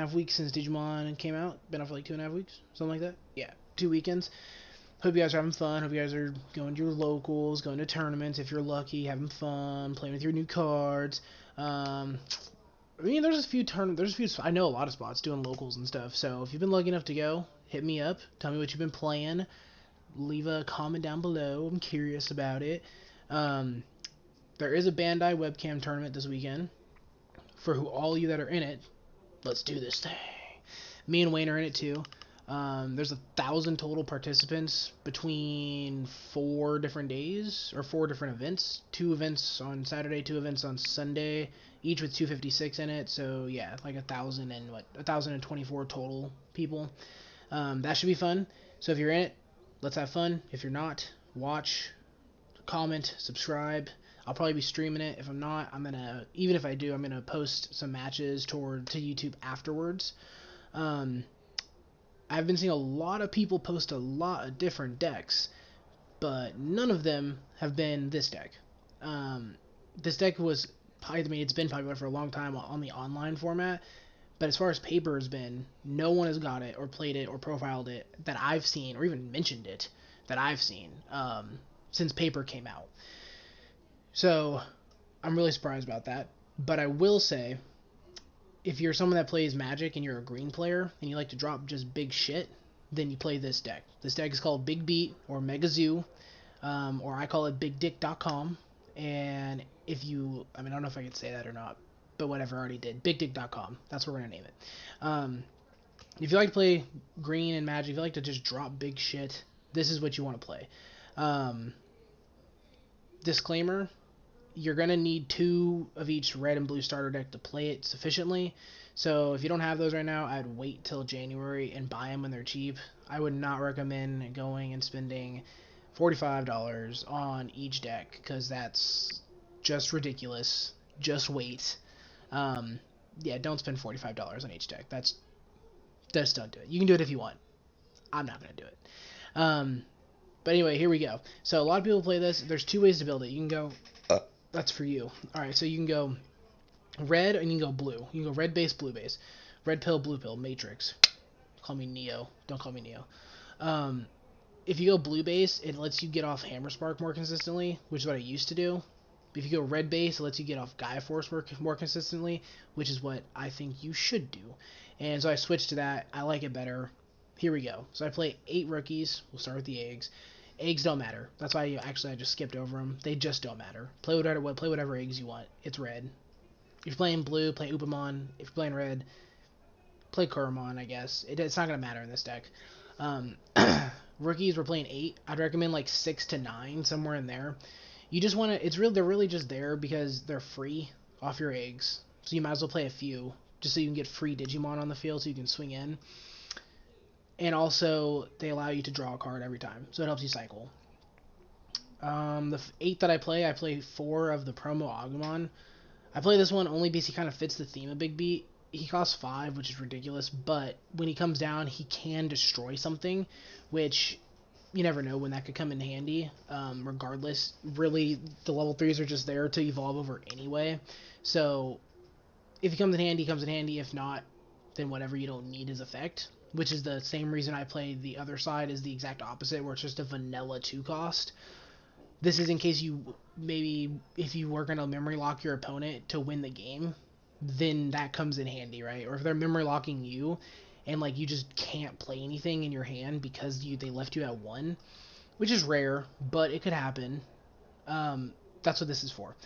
half weeks since Digimon came out. Been out for like 2.5 weeks, something like that. Yeah, 2 weekends. Hope you guys are having fun. Hope you guys are going to your locals, going to tournaments if you're lucky, having fun, playing with your new cards. I mean, there's a few there's a few. I know a lot of spots doing locals and stuff. So if you've been lucky enough to go, hit me up. Tell me what you've been playing. Leave a comment down below. I'm curious about it. Um, there is a Bandai webcam tournament this weekend. For all you that are in it, let's do this thing. Me and Wayne are in it too. There's 1,000 total participants between 4 different days or 4 different events. 2 events on Saturday, 2 events on Sunday, each with 256 in it. So yeah, like 1,024 total people. That should be fun. So if you're in it, let's have fun. If you're not, watch, comment, subscribe. I'll probably be streaming it. If I'm not, even if I do, I'm gonna post some matches to YouTube afterwards. I've been seeing a lot of people post a lot of different decks, but none of them have been this deck. This deck it's been popular for a long time on the online format, but as far as paper has been, no one has got it or played it or profiled it that I've seen, or even mentioned it that I've seen, since paper came out. So I'm really surprised about that. But I will say, if you're someone that plays Magic and you're a green player and you like to drop just big shit, then you play this deck. This deck is called Big Beat or Mega Zoo, or I call it BigDick.com. And I don't know if I could say that or not, but whatever, I already did. BigDick.com. That's what we're gonna name it. If you like to play green and Magic, if you like to just drop big shit, this is what you want to play. Disclaimer: you're going to need 2 of each red and blue starter deck to play it sufficiently. So if you don't have those right now, I'd wait till January and buy them when they're cheap. I would not recommend going and spending $45 on each deck, because that's just ridiculous. Just wait. Yeah, don't spend $45 on each deck. Just don't do it. You can do it if you want. I'm not going to do it. But anyway, here we go. So a lot of people play this. There's 2 ways to build it. You can go... That's for you. Alright, so you can go red and you can go blue. You can go red base, blue base. Red pill, blue pill, matrix. Call me Neo. Don't call me Neo. If you go blue base, it lets you get off Hammer Spark more consistently, which is what I used to do. If you go red base, it lets you get off Gaia Force more consistently, which is what I think you should do. And so I switched to that. I like it better. Here we go. So I play 8 rookies. We'll start with the eggs. Eggs don't matter. That's why I just skipped over them. They just don't matter. Play whatever eggs you want. It's red. If you're playing blue, play Upamon. If you're playing red, play Kurumon, I guess. It's not going to matter in this deck. Rookies, we're playing 8. I'd recommend like 6 to 9, somewhere in there. You just want to... They're really just there because they're free off your eggs. So you might as well play a few, just so you can get free Digimon on the field so you can swing in. And also, they allow you to draw a card every time, so it helps you cycle. The 8 that I play 4 of the promo Agumon. I play this one only because he kind of fits the theme of Big Beat. He costs 5, which is ridiculous, but when he comes down, he can destroy something, which you never know when that could come in handy. Regardless, really, the level 3s are just there to evolve over anyway. So, if he comes in handy, he comes in handy. If not, then whatever, you don't need his effect. Which is the same reason I play the other side, is the exact opposite, where it's just a vanilla 2 cost. This is in case if you were going to memory lock your opponent to win the game, then that comes in handy, right? Or if they're memory locking you, and like you just can't play anything in your hand because they left you at 1, which is rare, but it could happen. That's what this is for.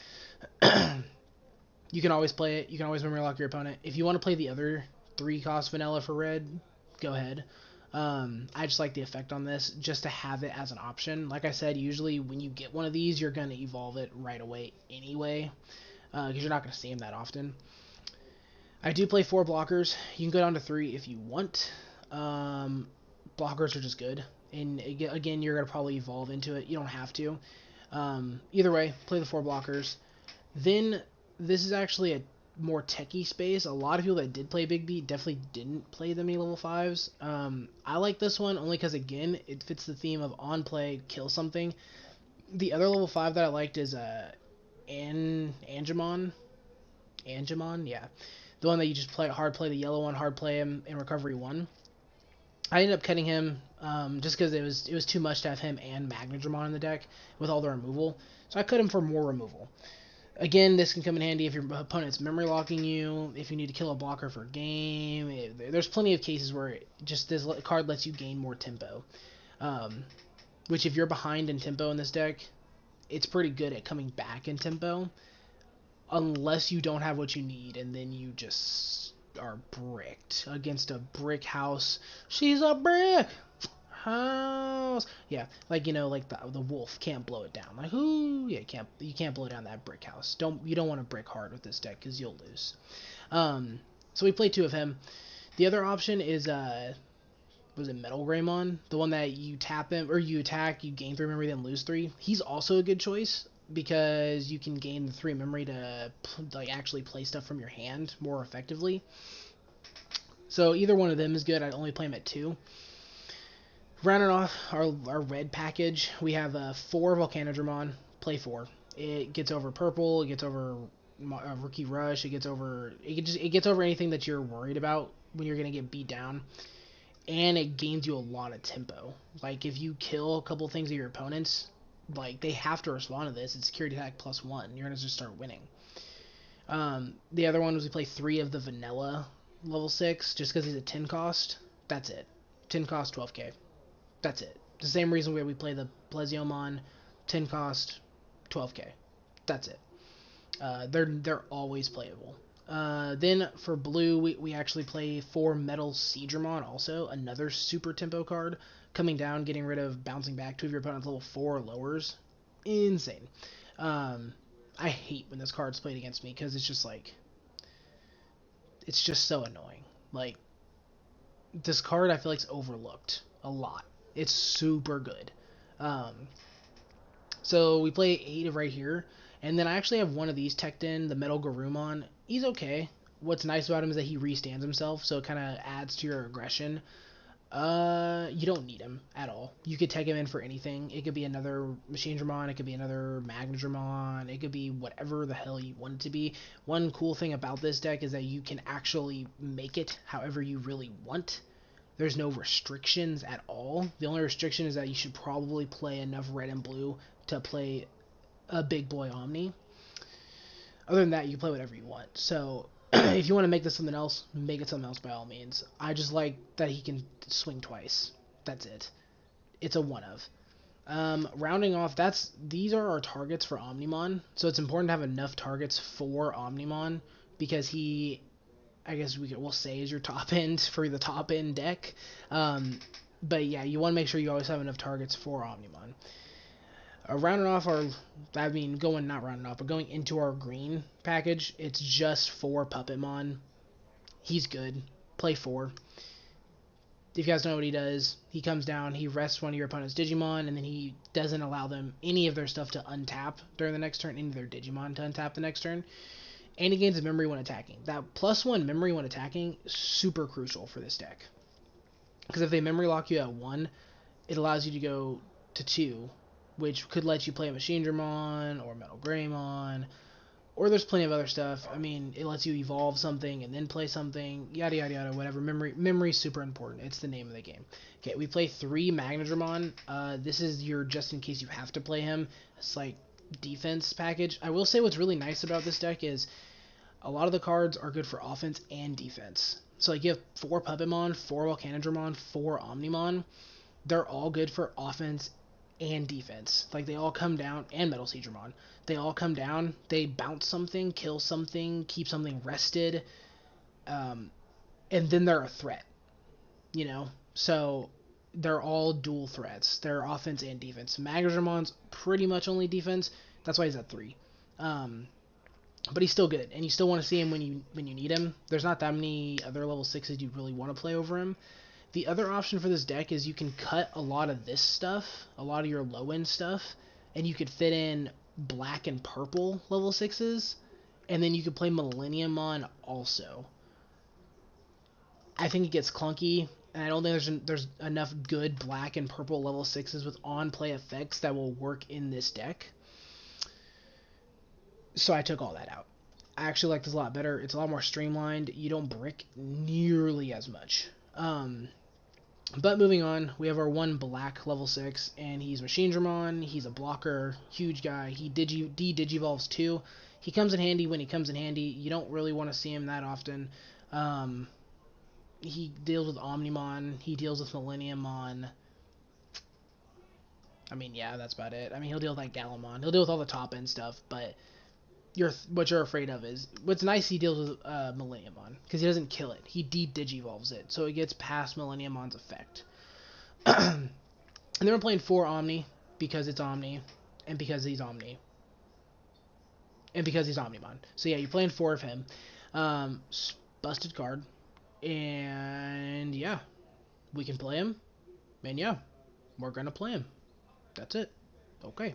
You can always play it. You can always memory lock your opponent. If you want to play the other 3 cost vanilla for red, go ahead. I just like the effect on this, just to have it as an option. Like I said, usually when you get one of these, you're going to evolve it right away anyway, because you're not going to see them that often. I do play 4 blockers. You can go down to 3 if you want. Blockers are just good, and again, you're going to probably evolve into it. You don't have to. Either way, play the 4 blockers. Then this is actually a more techie space. A lot of people that did play Big Beat definitely didn't play the mini level 5s. I like this one only because, again, it fits the theme of on play, kill something. The other level 5 that I liked is Angemon. Yeah. the one that you just play hard play the yellow one, hard play him in recovery 1. I ended up cutting him just because it was too much to have him and Magnadramon in the deck with all the removal. So I cut him for more removal. Again, this can come in handy if your opponent's memory locking you, if you need to kill a blocker for a game. There's plenty of cases where just this card lets you gain more tempo. Which if you're behind in tempo in this deck, it's pretty good at coming back in tempo. Unless you don't have what you need, and then you just are bricked against a brick house. She's a brick house. Yeah, like like the wolf can't blow it down. Like who? Yeah, you can't blow down that brick house. You don't want to brick hard with this deck because you'll lose. So we play 2 of him. The other option is was it Metal Greymon? The one that you tap him or you attack, you gain 3 memory, then lose 3. He's also a good choice because you can gain the 3 memory to actually play stuff from your hand more effectively. So either one of them is good. I only play him at 2. Rounding off our red package, we have 4 Volcanodramon, play 4. It gets over purple, it gets over Rookie Rush, it gets over anything that you're worried about when you're gonna get beat down, and it gains you a lot of tempo. Like if you kill a couple things of your opponents, like they have to respond to this. It's security attack +1. You're gonna just start winning. The other one was we play 3 of the vanilla level 6 just because he's a 10 cost. That's it. 10 cost, 12k. That's it. The same reason we play the Plesiommon, 10 cost, 12k. That's it. They're always playable. Then for blue, we actually play 4 Metal Seadramon also, another super tempo card. Coming down, getting rid of bouncing back 2 of your opponent's level 4 or lowers. Insane. I hate when this card's played against me because it's just like, it's just so annoying. Like, this card I feel like is overlooked a lot. It's super good. So we play 8 of right here. And then I actually have one of these teched in, the Metal Garurumon. He's okay. What's nice about him is that he restands himself, so it kind of adds to your aggression. You don't need him at all. You could tag him in for anything. It could be another Machinedramon, it could be another Magnadramon, it could be whatever the hell you want it to be. One cool thing about this deck is that you can actually make it however you really want. There's no restrictions at all. The only restriction is that you should probably play enough red and blue to play a big boy Omni. Other than that, you can play whatever you want. So if you want to make this something else, make it something else by all means. I just like that he can swing twice. That's it. It's a one of. Rounding off, these are our targets for Omnimon. So it's important to have enough targets for Omnimon because he, I guess we'll say, is your top end for the top end deck. But yeah, you want to make sure you always have enough targets for Omnimon. Rounding off going into our green package, it's just 4 Puppetmon. He's good. Play 4. If you guys know what he does, he comes down, he rests one of your opponent's Digimon, and then he doesn't allow them any of their stuff to untap during the next turn, any of their Digimon to untap the next turn. And he gains a memory when attacking. That +1 memory when attacking, super crucial for this deck. Because if they memory lock you at 1, it allows you to go to 2, which could let you play a Machinedramon or Metal Greymon, or there's plenty of other stuff. I mean, it lets you evolve something and then play something, yada yada yada, whatever. Memory's super important. It's the name of the game. Okay, we play 3 Magnadramon. This is your just in case you have to play him. It's like defense package. I will say what's really nice about this deck is a lot of the cards are good for offense and defense. So like you have 4 Puppetmon, 4 Volcanodramon, 4 Omnimon. They're all good for offense and defense. Like they all come down, and Metal Seadramon. They all come down, they bounce something, kill something, keep something rested, and then they're a threat. So they're all dual threats. They're offense and defense. Magnadраmon's pretty much only defense. That's why he's at 3. But he's still good, and you still want to see him when you need him. There's not that many other level 6s you really want to play over him. The other option for this deck is you can cut a lot of this stuff, a lot of your low-end stuff, and you could fit in black and purple level 6s, and then you could play Millenniummon also. I think it gets clunky, and I don't think there's enough good black and purple level 6s with on-play effects that will work in this deck. So I took all that out. I actually like this a lot better. It's a lot more streamlined. You don't brick nearly as much. But moving on, we have our one black level 6, and he's Machine Dramon. He's a blocker, huge guy. He digivolves too. He comes in handy when he comes in handy. You don't really want to see him that often. Um, he deals with Omnimon. He deals with Millenniummon. I mean, yeah, that's about it. I mean, he'll deal with like Galamon. He'll deal with all the top end stuff, but what you're afraid of is what's nice. He deals with Millenniummon because he doesn't kill it. He digivolves it, so it gets past Millenniummon's effect. And then we're playing 4 Omni because it's Omni, and because he's Omni, and because he's Omnimon. So yeah, you're playing 4 of him. Busted card, and yeah, we can play him, and yeah, we're gonna play him. That's it. Okay,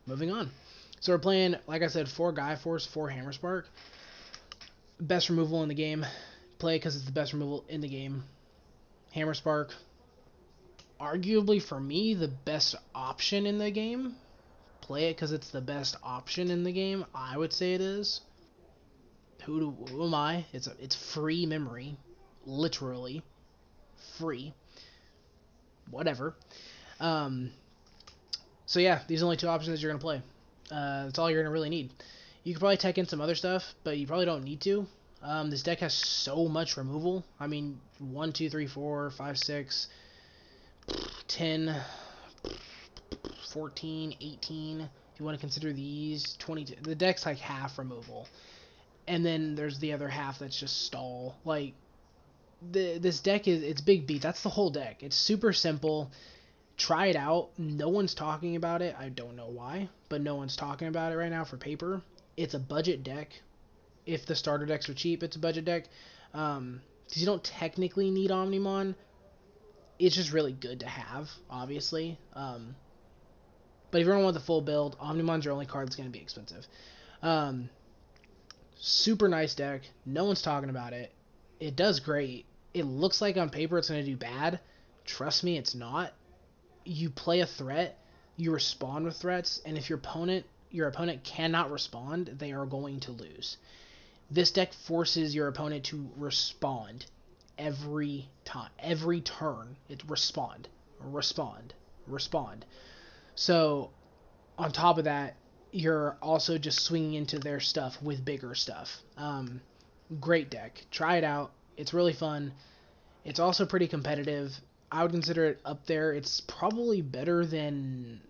moving on. So we're playing, like I said, 4 Gaia Force, 4 Hammer Spark. Best removal in the game. Play because it's the best removal in the game. Hammer Spark, arguably for me, the best option in the game. Play it because it's the best option in the game. I would say it is. Who am I? It's free memory, literally free. Whatever. Um, so yeah, these are only 2 options that you're gonna play. That's all you're gonna really need. You could probably tech in some other stuff, but you probably don't need to. This deck has so much removal. I mean, 1, 2, 3, 4, 5, 6, 10, 14, 18. If you want to consider these, 20. The deck's like half removal. And then there's the other half that's just stall. Like, this deck it's big beat. That's the whole deck. It's super simple. Try it out. No one's talking about it. I don't know why, but no one's talking about it right now for paper. It's a budget deck. If the starter decks are cheap, it's a budget deck. Because you don't technically need Omnimon. It's just really good to have, obviously. But if you don't want the full build, Omnimon's your only card that's going to be expensive. Super nice deck. No one's talking about it. It does great. It looks like on paper it's going to do bad. Trust me, it's not. You play a threat, you respond with threats, and if your opponent cannot respond, they are going to lose. This deck forces your opponent to respond every time, every turn. It respond. So on top of that, you're also just swinging into their stuff with bigger stuff. Great deck. Try it out. It's really fun. It's also pretty competitive. I would consider it up there. It's probably better than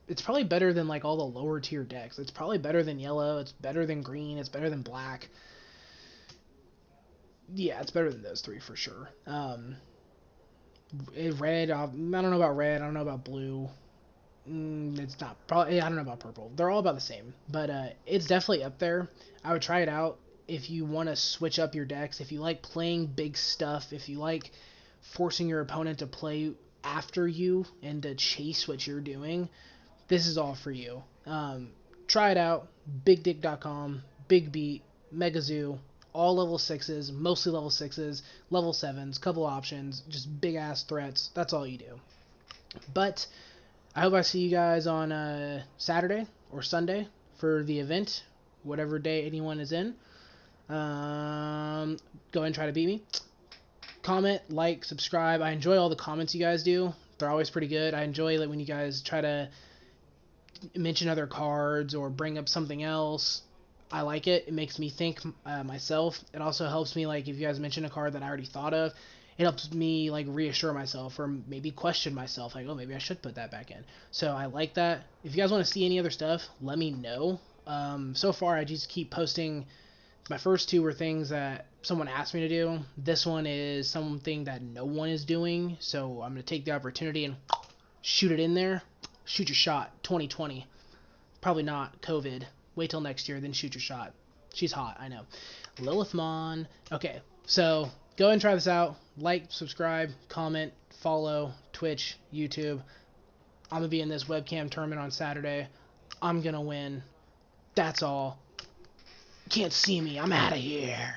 like all the lower tier decks. It's probably better than yellow. It's better than green. It's better than black. Yeah, it's better than those 3 for sure. Red, I don't know about red. I don't know about blue. It's not probably. I don't know about purple. They're all about the same, but it's definitely up there. I would try it out if you want to switch up your decks. If you like playing big stuff, if you like forcing your opponent to play after you and to chase what you're doing, this is all for you. Try it out. BigDick.com, Big Beat, Mega Zoo, all level 6s, mostly level 6s, level 7s, couple options, just big ass threats. That's all you do. But I hope I see you guys on Saturday or Sunday for the event, whatever day anyone is in. Go ahead and try to beat me. Comment, like, subscribe. I enjoy all the comments you guys do. They're always pretty good. I enjoy it when you guys try to mention other cards or bring up something else. I like it. It makes me think myself. It also helps me, like, if you guys mention a card that I already thought of, it helps me, like, reassure myself or maybe question myself, like, oh, maybe I should put that back in. So I like that. If you guys want to see any other stuff, let me know. So far, I just keep posting. My first 2 were things that someone asked me to do. This one is something that no one is doing, so I'm going to take the opportunity and shoot it in there. Shoot your shot, 2020. Probably not COVID. Wait till next year, then shoot your shot. She's hot, I know. Lilithmon. Okay, so go ahead and try this out. Like, subscribe, comment, follow, Twitch, YouTube. I'm going to be in this webcam tournament on Saturday. I'm going to win. That's all. Can't see me. I'm out of here.